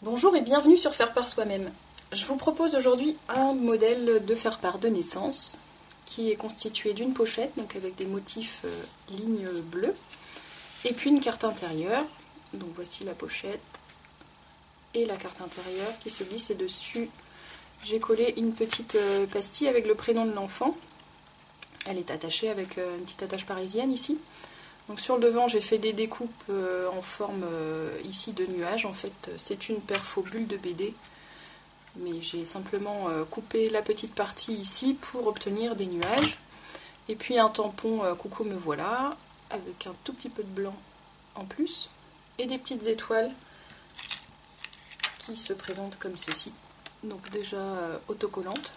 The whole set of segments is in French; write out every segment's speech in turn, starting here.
Bonjour et bienvenue sur Faire par soi-même. Je vous propose aujourd'hui un modèle de faire-part de naissance qui est constitué d'une pochette, donc avec des motifs lignes bleues, et puis une carte intérieure. Donc voici la pochette et la carte intérieure qui se glisse, et dessus j'ai collé une petite pastille avec le prénom de l'enfant. Elle est attachée avec une petite attache parisienne ici. Donc sur le devant, j'ai fait des découpes en forme ici de nuages. En fait, c'est une perfo bulle de BD, mais j'ai simplement coupé la petite partie ici pour obtenir des nuages. Et puis un tampon coucou me voilà, avec un tout petit peu de blanc en plus, et des petites étoiles qui se présentent comme ceci. Donc déjà autocollantes.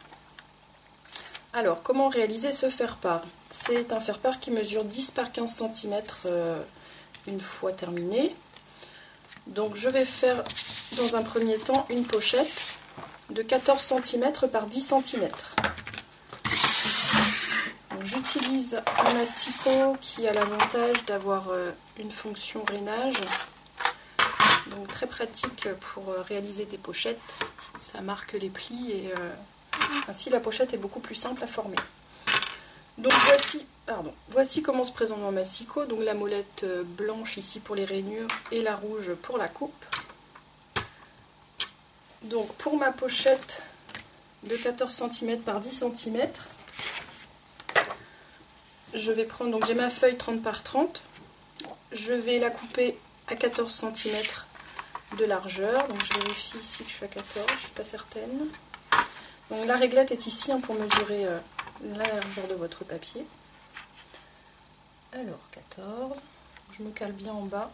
Alors, comment réaliser ce faire-part? C'est un faire-part qui mesure 10 par 15 cm une fois terminé. Donc je vais faire dans un premier temps une pochette de 14 cm par 10 cm. J'utilise un massicot qui a l'avantage d'avoir une fonction rainage. Donc très pratique pour réaliser des pochettes. Ça marque les plis et ainsi la pochette est beaucoup plus simple à former. Donc voici comment se présente mon massicot. Donc la molette blanche ici pour les rainures et la rouge pour la coupe. Donc pour ma pochette de 14 cm par 10 cm, je vais prendre, donc j'ai ma feuille 30 par 30. Je vais la couper à 14 cm de largeur. Donc je vérifie ici que je suis à 14, je ne suis pas certaine. Donc la réglette est ici pour mesurer la largeur de votre papier. Alors 14, je me cale bien en bas.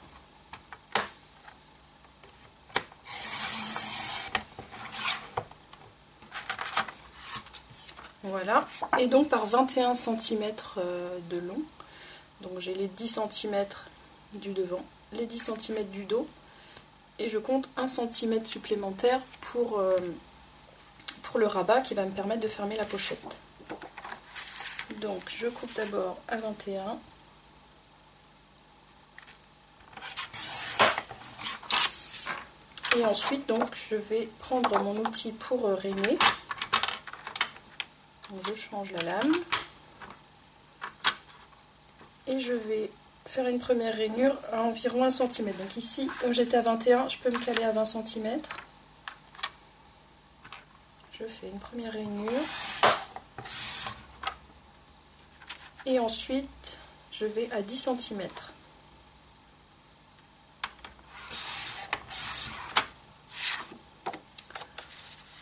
Voilà, et donc par 21 cm de long. Donc j'ai les 10 cm du devant, les 10 cm du dos, et je compte 1 cm supplémentaire pour le rabat qui va me permettre de fermer la pochette. Donc je coupe d'abord à 21. Et ensuite donc je vais prendre mon outil pour rainer. Donc, je change la lame. Et je vais faire une première rainure à environ 1 cm. Donc ici, comme j'étais à 21, je peux me caler à 20 cm. Je fais une première rainure. Et ensuite, je vais à 10 cm.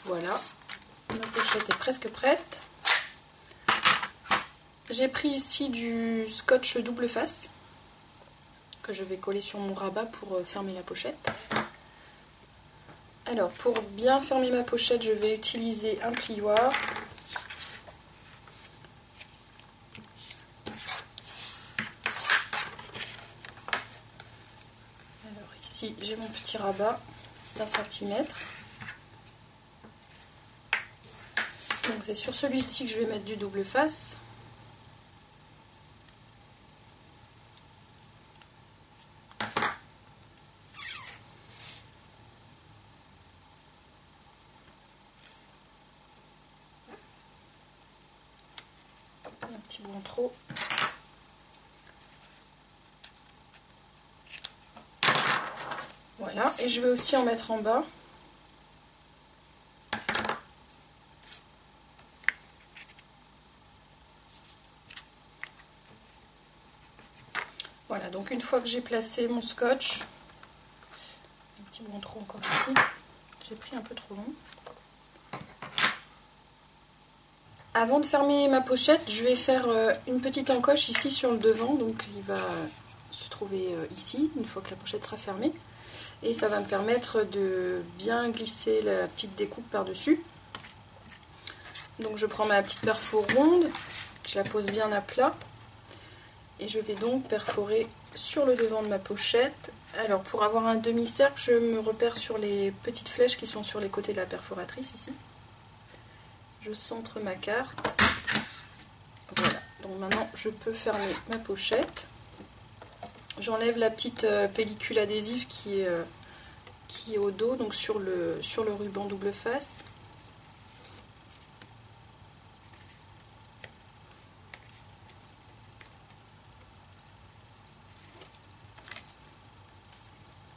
Voilà, ma pochette est presque prête. J'ai pris ici du scotch double face que je vais coller sur mon rabat pour fermer la pochette. Alors, pour bien fermer ma pochette, je vais utiliser un plioir. Alors ici, j'ai mon petit rabat d'1 cm. Donc c'est sur celui-ci que je vais mettre du double face. Un petit bout en trop. Voilà, et je vais aussi en mettre en bas. Voilà, donc une fois que j'ai placé mon scotch, un petit bout en trop encore ici, j'ai pris un peu trop long. Avant de fermer ma pochette, je vais faire une petite encoche ici sur le devant, donc il va se trouver ici, une fois que la pochette sera fermée. Et ça va me permettre de bien glisser la petite découpe par-dessus. Donc je prends ma petite perfo ronde, je la pose bien à plat. Et je vais donc perforer sur le devant de ma pochette. Alors pour avoir un demi-cercle, je me repère sur les petites flèches qui sont sur les côtés de la perforatrice ici. Je centre ma carte. Voilà, donc maintenant je peux fermer ma pochette. J'enlève la petite pellicule adhésive qui est qui est au dos, donc sur le ruban double face.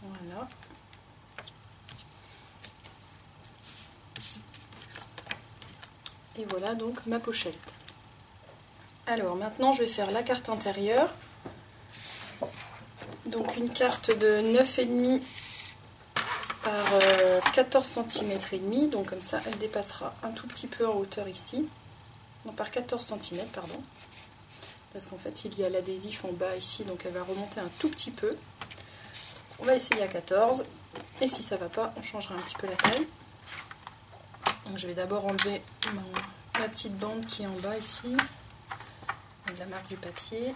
Voilà. Et voilà donc ma pochette. Alors maintenant je vais faire la carte intérieure. Donc une carte de 9,5 par 14 cm et demi, donc comme ça elle dépassera un tout petit peu en hauteur ici. Non, par 14 cm, pardon. Parce qu'en fait il y a l'adhésif en bas ici, donc elle va remonter un tout petit peu. On va essayer à 14, et si ça va pas, on changera un petit peu la taille. Donc je vais d'abord enlever ma petite bande qui est en bas ici, avec la marque du papier.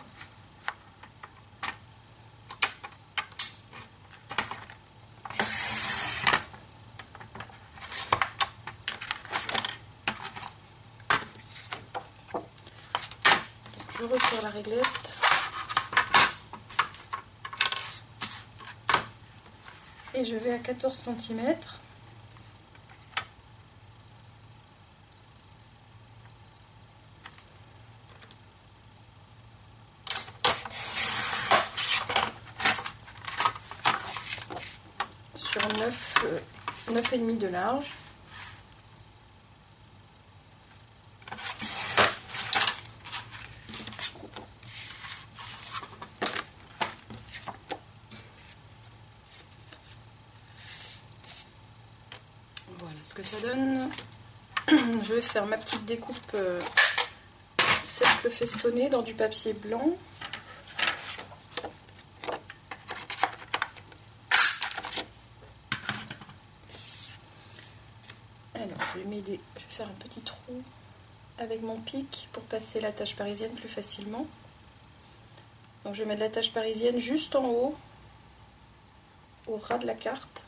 Je retire la réglette. Et je vais à 14 cm. Sur 9,5 de large. Voilà ce que ça donne. Je vais faire ma petite découpe cercle festonné dans du papier blanc. Alors je vais faire un petit trou avec mon pic pour passer la tache parisienne plus facilement. Donc je vais mettre la tache parisienne juste en haut, au ras de la carte.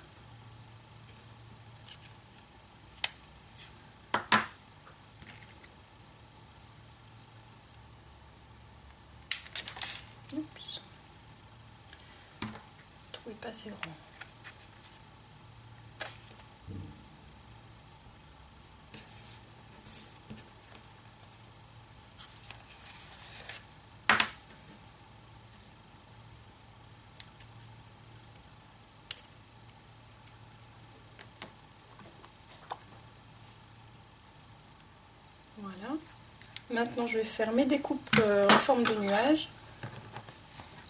Oups. Le trou n'est pas assez grand. Voilà. Maintenant je vais faire mes découpes en forme de nuage.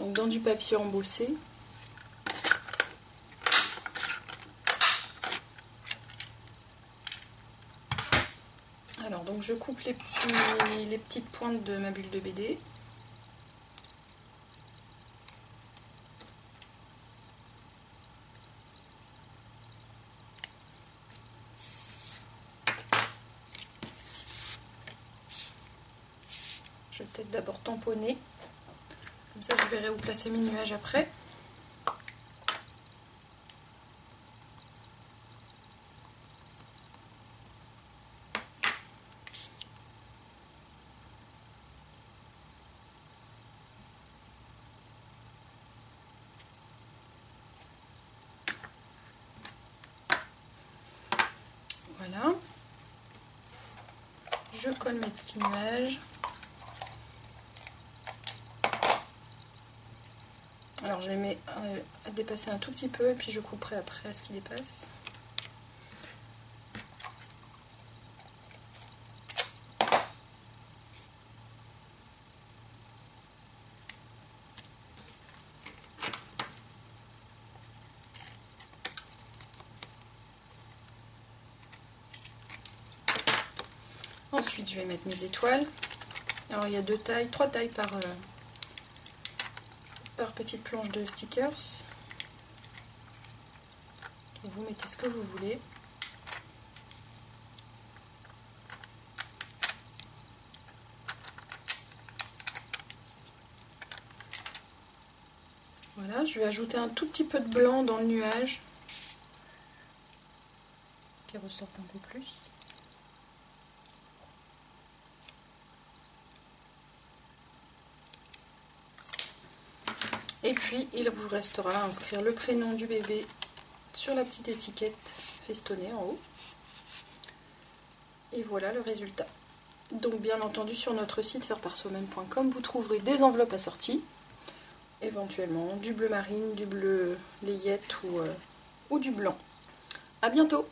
Donc dans du papier embossé. Alors donc je coupe les petites pointes de ma bulle de BD. Je vais peut-être d'abord tamponner, comme ça je verrai où placer mes nuages après. Voilà. Je colle mes petits nuages. Alors je les mets à dépasser un tout petit peu et puis je couperai après à ce qui dépasse. Ensuite je vais mettre mes étoiles. Alors il y a trois tailles par petite planche de stickers. Donc, vous mettez ce que vous voulez. Voilà, je vais ajouter un tout petit peu de blanc dans le nuage, qui ressorte un peu plus. Et puis il vous restera à inscrire le prénom du bébé sur la petite étiquette festonnée en haut. Et voilà le résultat. Donc bien entendu sur notre site faireparsoi-même.com vous trouverez des enveloppes assorties, éventuellement du bleu marine, du bleu layette ou du blanc. A bientôt!